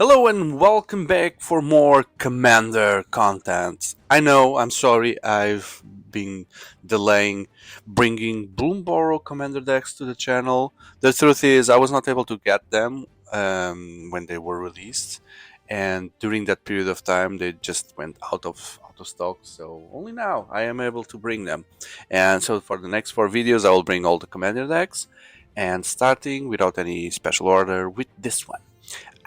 Hello and welcome back for more Commander content. I know, I'm sorry, I've been delaying bringing Bloomburrow Commander decks to the channel. The truth is, I was not able to get them when they were released, and during that period of time, they just went out of stock. So only now I am able to bring them. And so for the next 4 videos, I will bring all the Commander decks, and starting without any special order with this one.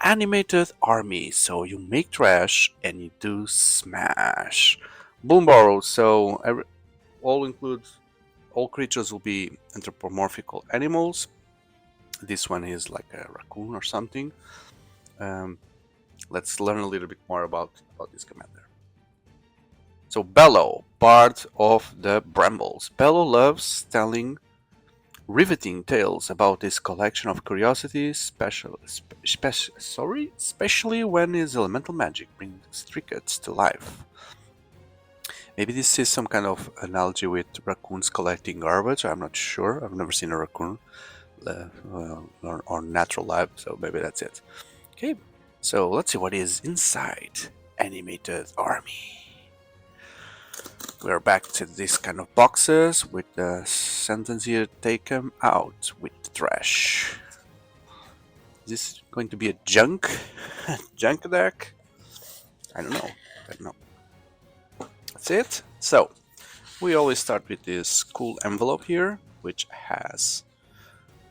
Animated army. So you make trash and you do smash. Bloomburrow. So all includes all creatures will be anthropomorphical animals. This one is like a raccoon or something. Um, let's learn a little bit more about this commander. So Bellow, Bard of the Brambles. Bellow loves telling riveting tales about this collection of curiosities, especially when his elemental magic brings trinkets to life. Maybe this is some kind of analogy with raccoons collecting garbage. I'm not sure. I've never seen a raccoon or natural life, so maybe that's it. Okay, so let's see what is inside Animated Army. We're back to this kind of boxes with the sentence here, take them out with the trash. Is this going to be a junk deck? I don't know. That's it. So we always start with this cool envelope here, which has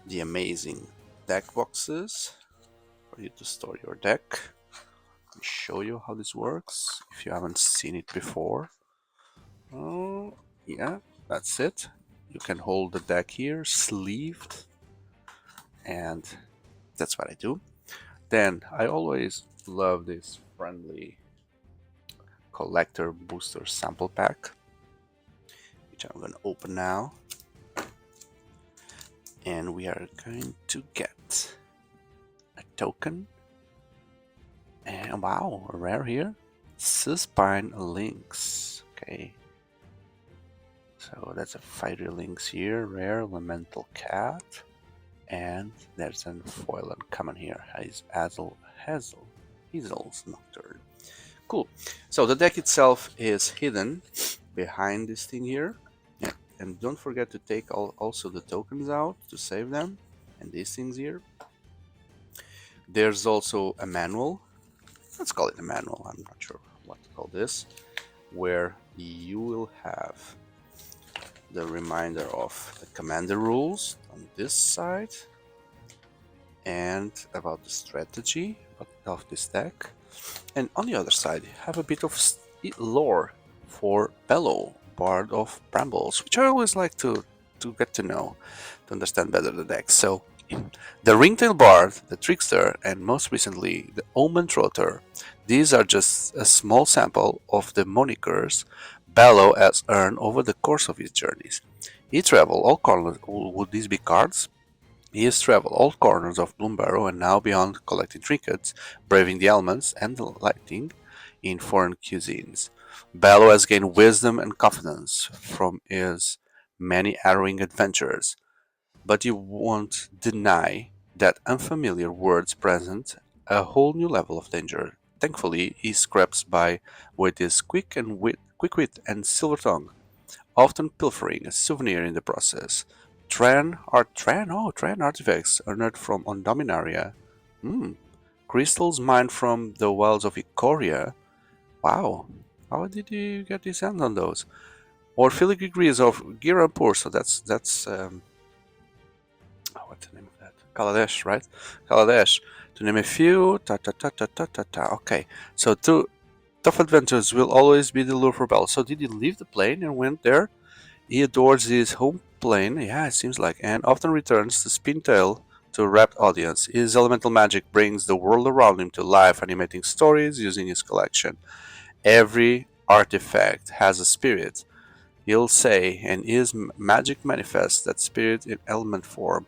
the amazing deck boxes for you to store your deck. Let me show you how this works if you haven't seen it before. Oh, yeah, that's it. You can hold the deck here, sleeved, and that's what I do. Then I always love this friendly collector booster sample pack, which I'm going to open now. And we are going to get a token. And wow, a rare here. Suspine Lynx. Okay. So that's a fiery lynx here, rare elemental cat. And there's a foil uncommon here. Hazel's Nocturne. Cool. So the deck itself is hidden behind this thing here. Yeah. And don't forget to take also the tokens out to save them. And these things here. There's also a manual. Let's call it a manual. I'm not sure what to call this. Where you will have the reminder of the commander rules on this side and about the strategy of this deck. And on the other side, you have a bit of lore for Bellow, Bard of Brambles, which I always like to get to know, to understand better the deck. So, the Ringtail Bard, the Trickster, and most recently, the Omen Trotter. These are just a small sample of the monikers Bellow has earned over the course of his journeys. He traveled all corners. Would these be cards? He has traveled all corners of Bloomburrow and now beyond, collecting trinkets, braving the elements, and delighting in foreign cuisines. Bello has gained wisdom and confidence from his many harrowing adventures, but you won't deny that unfamiliar words present a whole new level of danger. Thankfully, he scraps by with his quick wit and silver tongue, often pilfering a souvenir in the process. Tran artifacts earned from on Dominaria. Hmm. Crystals mined from the wells of Ikoria. Wow. How did you get his hands on those? Or filigree grease of Girapur. So that's what's the name of that? Kaladesh, right? Kaladesh. To name a few. Ta ta ta ta ta ta ta. Okay. So tough adventures will always be the lure for Bell. So did he leave the plane and went there? He adores his home plane, yeah, it seems like, and often returns to Spintail to a rapt audience. His elemental magic brings the world around him to life, animating stories using his collection. Every artifact has a spirit, he'll say, and his magic manifests that spirit in element form.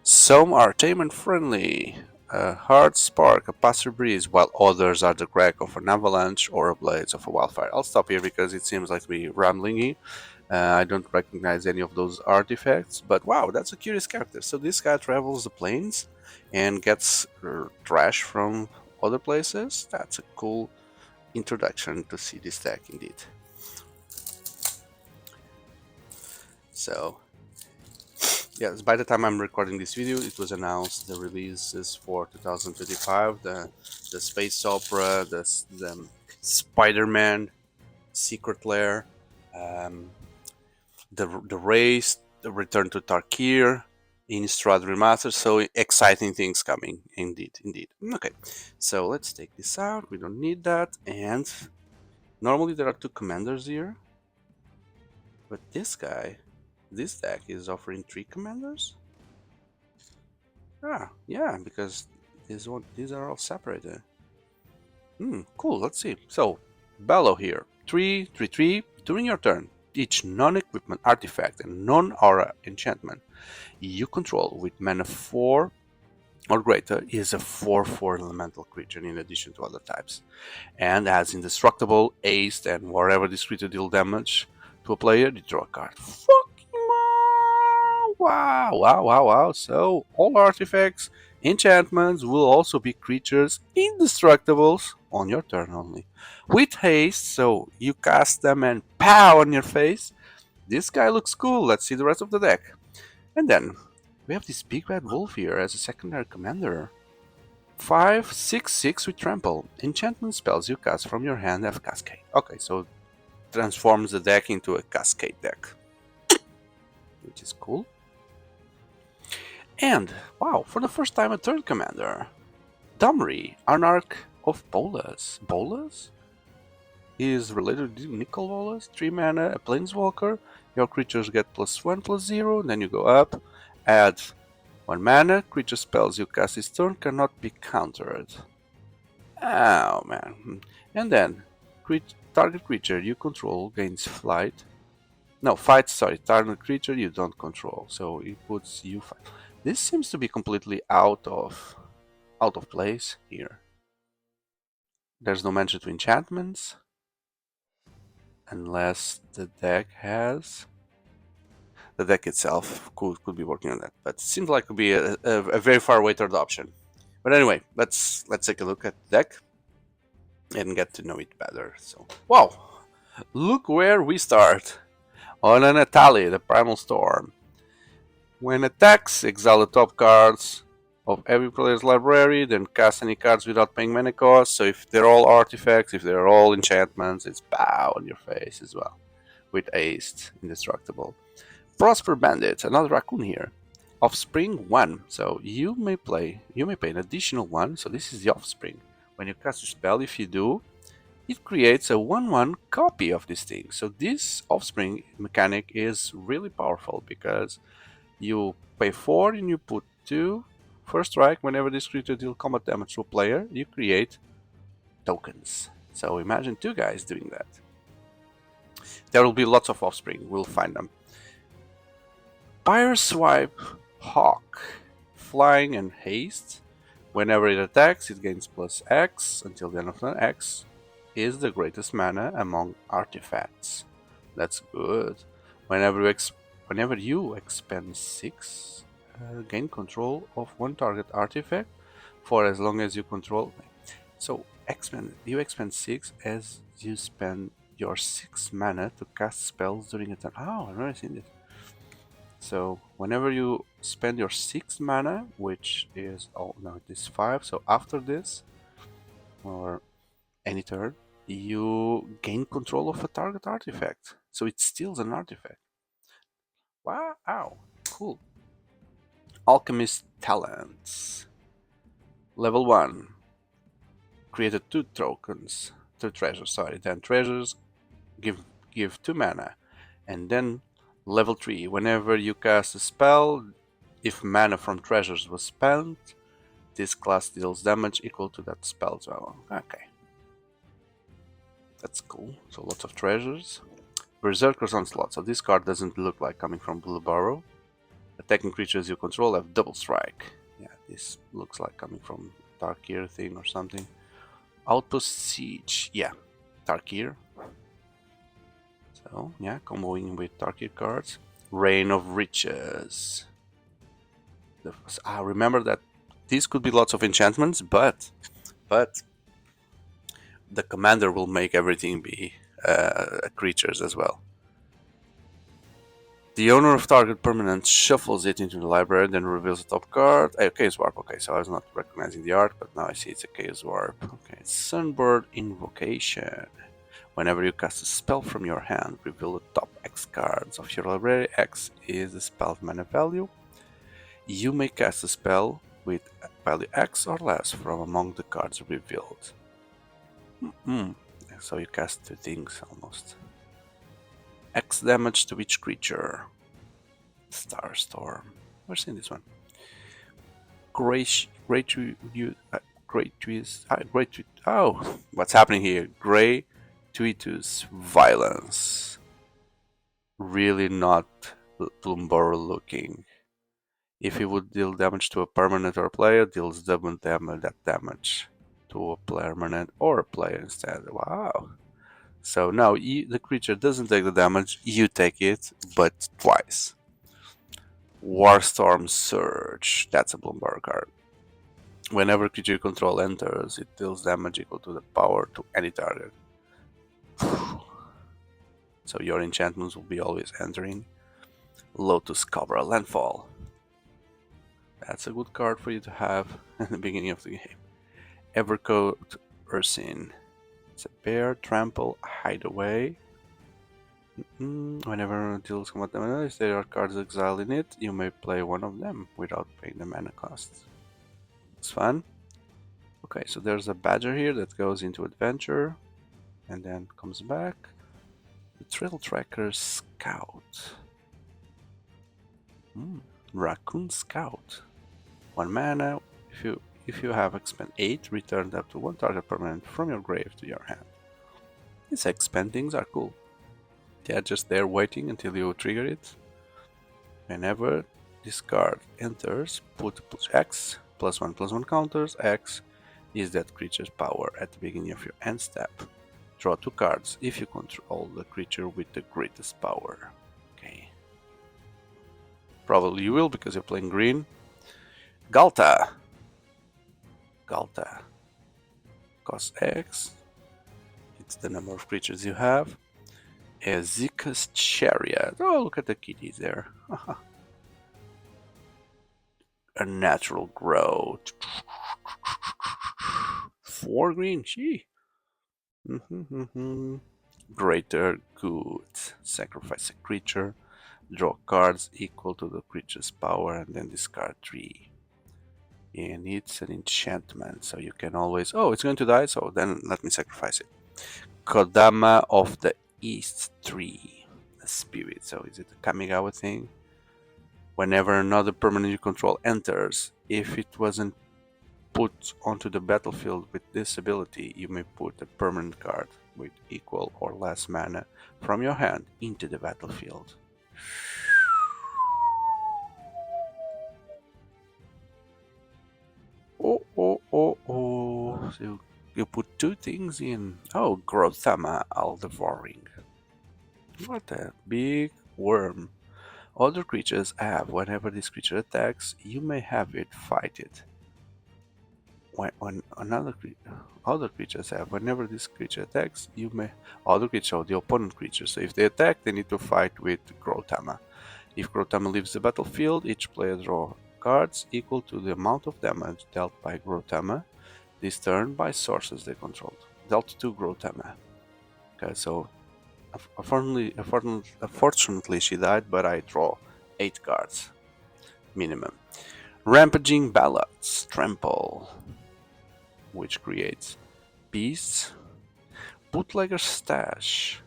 Some are tame and friendly, a hard spark, a passing breeze, while others are the crack of an avalanche or a blaze of a wildfire. I'll stop here because it seems like we're rambling. I don't recognize any of those artifacts, but wow, that's a curious character. So this guy travels the plains and gets trash from other places. That's a cool introduction to see this deck indeed. So yes, by the time I'm recording this video, it was announced the releases for 2025, the space opera, the Spider-Man Secret Lair, um, the race, the return to Tarkir, Innistrad Remastered. So exciting things coming, indeed. Okay, so let's take this out. We don't need that. And normally there are two commanders here, but this deck is offering 3 commanders. Ah, yeah, because these are all separated. Cool. Let's see. So, Bellow here. 3/3/3. During your turn, each non-equipment artifact and non-aura enchantment you control with mana 4 or greater is a 4/4 elemental creature in addition to other types, and has indestructible, haste, and wherever this creature deal damage to a player, you draw a card. Wow. So all artifacts, enchantments will also be creatures indestructibles on your turn only. With haste, so you cast them and pow on your face. This guy looks cool. Let's see the rest of the deck. And then we have this big red wolf here as a secondary commander. 5/6/6 with trample. Enchantment spells you cast from your hand have cascade. Okay, so transforms the deck into a cascade deck, which is cool. And wow, for the first time a third commander. Domri, Anarch of Bolas. Bolas? He is related to Nicol Bolas, 3 mana, a planeswalker. Your creatures get +1/+0, then you go up, add 1 mana, creature spells you cast this turn cannot be countered. Oh man. And then, target creature you control gains flight. No, fight, sorry, target creature you don't control. So it puts you fight. This seems to be completely out of place here. There's no mention to enchantments. Unless the deck has... The deck itself could be working on that. But it seems like it would be a very far awaited option. But anyway, let's take a look at the deck and get to know it better. So, wow! Look where we start. On an Atali, the Primal Storm. When attacks, exile the top cards of every player's library, then cast any cards without paying mana cost. So if they're all artifacts, if they're all enchantments, it's pow on your face as well. With haste, indestructible. Prosper Bandit, another raccoon here. Offspring 1. So you may pay an additional 1. So this is the offspring. When you cast a spell, if you do, it creates a 1/1 copy of this thing. So this offspring mechanic is really powerful because you pay 4 and you put 2 first strike. Whenever this creature deals combat damage to a player, you create tokens. So imagine 2 guys doing that. There will be lots of offspring, we'll find them. Pyreswipe Hawk. Flying and haste. Whenever it attacks, it gains +X until the end of turn. X is the greatest mana among artifacts. That's good. Whenever you expend 6, gain control of 1 target artifact for as long as you control. So you expend 6 as you spend your 6 mana to cast spells during a turn. Oh, I've never seen this. So whenever you spend your 6 mana, which is, oh no, it is 5, so after this, or any turn, you gain control of a target artifact. So it steals an artifact. Wow, cool. Alchemist Talents. Level 1. Created 2 tokens, 2 treasures, sorry. Then treasures give 2 mana. And then level 3. Whenever you cast a spell, if mana from treasures was spent, this class deals damage equal to that spell as well. Okay. That's cool. So lots of treasures. Berserker's Onslaught. So this card doesn't look like coming from Bloomburrow. Attacking creatures you control have double strike. Yeah, this looks like coming from Tarkir thing or something. Outpost Siege. Yeah, Tarkir. So, yeah, comboing with Tarkir cards. Reign of Riches. Remember that these could be lots of enchantments, but but the commander will make everything be creatures as well. The owner of target permanent shuffles it into the library, then reveals the top card. Chaos Warp. Okay, so I was not recognizing the art, but now I see it's a Chaos Warp. Okay, Sunbird Invocation. Whenever you cast a spell from your hand, reveal the top X cards of your library. X is the spell's mana value. You may cast a spell with value X or less from among the cards revealed. So you cast two things almost. X damage to each creature. Starstorm. We've seen this one. Great oh, what's happening here? Gratuitous violence. Really not Bloomburrow looking. If he would deal damage to a permanent or a player, deals double damage to a permanent or a player instead. Wow. So now the creature doesn't take the damage, you take it, but twice. Warstorm Surge. That's a Bloomburrow card. Whenever creature you control enters, it deals damage equal to the power to any target. So your enchantments will be always entering. Lotus Cobra Landfall. That's a good card for you to have at the beginning of the game. Evercoat Ursine. It's a bear, trample, hideaway. Whenever it deals combat damage, if there are cards exiled in it, you may play one of them without paying the mana cost. It's fun. Okay, so there's a badger here that goes into adventure and then comes back. The Trail Tracker Scout. Raccoon Scout. 1 mana. If you have expend 8, return up to 1 target permanent from your grave to your hand. These expend things are cool. They are just there waiting until you trigger it. Whenever this card enters, put X, +1/+1 counters. X is that creature's power at the beginning of your end step. Draw 2 cards if you control the creature with the greatest power. Okay. Probably you will because you're playing green. Galta. Galta. Cost X. It's the number of creatures you have. Ezeka's Chariot. Oh, look at the kitties there. A natural growth. 4 green. Gee. Greater good. Sacrifice a creature. Draw cards equal to the creature's power and then discard 3. And it's an enchantment, so you can always... Oh, it's going to die, so then let me sacrifice it. Kodama of the East 3. A spirit, so is it a Kamigawa thing? Whenever another permanent you control enters, if it wasn't put onto the battlefield with this ability, you may put a permanent card with equal or less mana from your hand into the battlefield. Oh. So you put 2 things in. Oh, Grothama Aldevouring. What a big worm. Other creatures have, whenever this creature attacks, you may have it fight it. When other creatures have, whenever this creature attacks, you may... Other creatures are the opponent creatures, so if they attack, they need to fight with Grothama. If Grothama leaves the battlefield, each player draw cards equal to the amount of damage dealt by Grothama this turn by sources they controlled. Dealt to Grothama. Okay, so unfortunately she died, but I draw 8 cards minimum. Rampaging Ballots, Trample, which creates Beasts, Bootlegger Stash,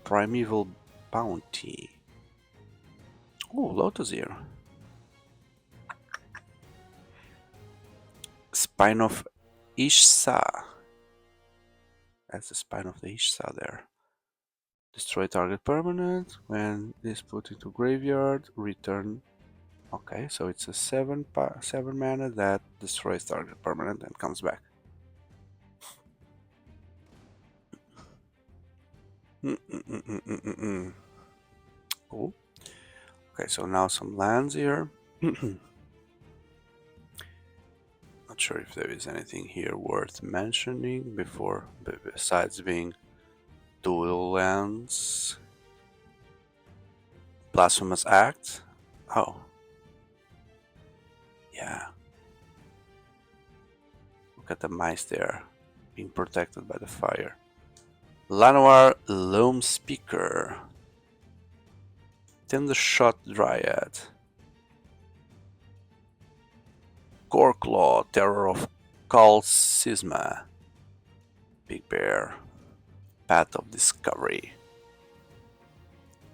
Primeval Bounty. Oh, Lotus here. Spine of Ishsa. That's the spine of the Ishsa there. Destroy target permanent. When this put into graveyard, return. Okay, so it's a 7 mana that destroys target permanent and comes back. Cool. Okay, so now some lands here. Not sure if there is anything here worth mentioning besides being dual lands. Blasphemous Act. Oh, yeah. Look at the mice there, being protected by the fire. Lanoir Loam Speaker. Tender Shot Dryad. Goreclaw, Terror of Kal Sisma. Big Bear. Path of Discovery.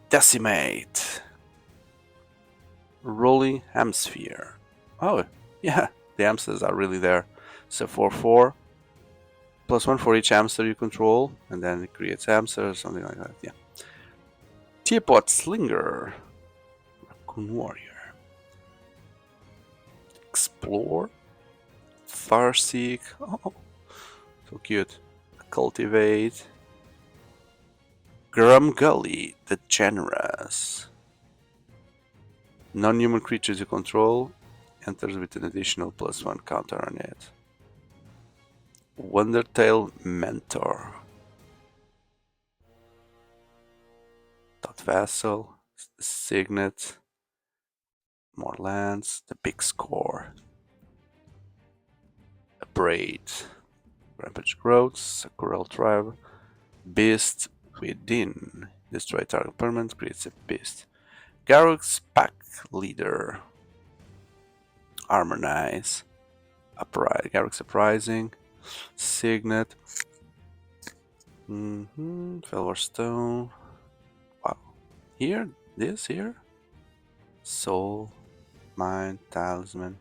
Decimate. Rolling Hemisphere. Oh, yeah, the hamsters are really there. So 4/4. +1 for each hamster you control, and then it creates hamsters, something like that. Yeah. Teapot Slinger. Raccoon Warrior. Explore. Farseek. Oh, so cute. Cultivate. Grumgully the Generous. Non-human creatures you control enters with an additional +1 counter on it. Wondertail Mentor. Dot Vassal. Signet. More lands. The Big Score. A Braid. Rampage Growth. Sakura Tribe. Beast Within. Destroy target permanent. Creates a beast. Garruk's Pack Leader. Harmonize. Garruk's Uprising. Signet. Felwar Stone. Wow. Here? This here? Soul. Mind. Talisman.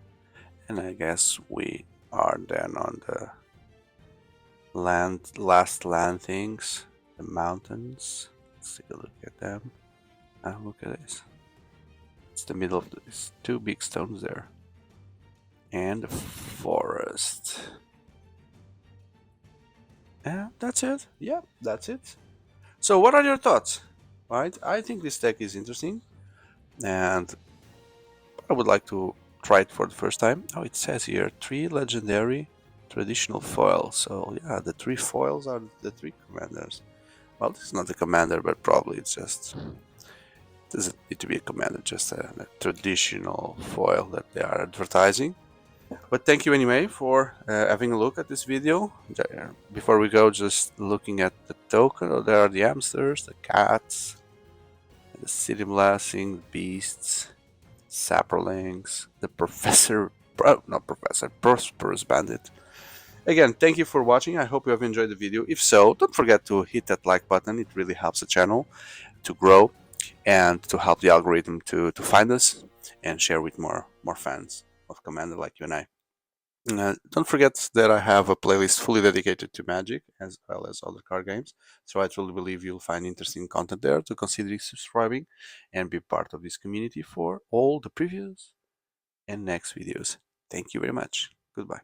And I guess we are then on the last land things. The mountains. Let's take a look at them. Oh, look at this. It's the middle of these two big stones there. And the forest. Yeah, that's it. Yeah, that's it. So what are your thoughts? Right? I think this deck is interesting. And I would like to try it for the first time. Oh, it says here 3 legendary traditional foils. So yeah, the 3 foils are the 3 commanders. Well, this is not a commander, but probably it's just doesn't need to be a commander, just a traditional foil that they are advertising. But thank you anyway for having a look at this video. Before we go, just looking at the token. Oh, there are the hamsters, the cats, the city blasting, the beasts, sapperlings, the prosperous bandit. Again, thank you for watching. I hope you have enjoyed the video. If so, don't forget to hit that like button. It really helps the channel to grow and to help the algorithm to find us and share with more fans of Commander like you and I. Don't forget that I have a playlist fully dedicated to Magic as well as other card games, so I truly believe you'll find interesting content there to consider subscribing and be part of this community for all the previous and next videos. Thank you very much. Goodbye.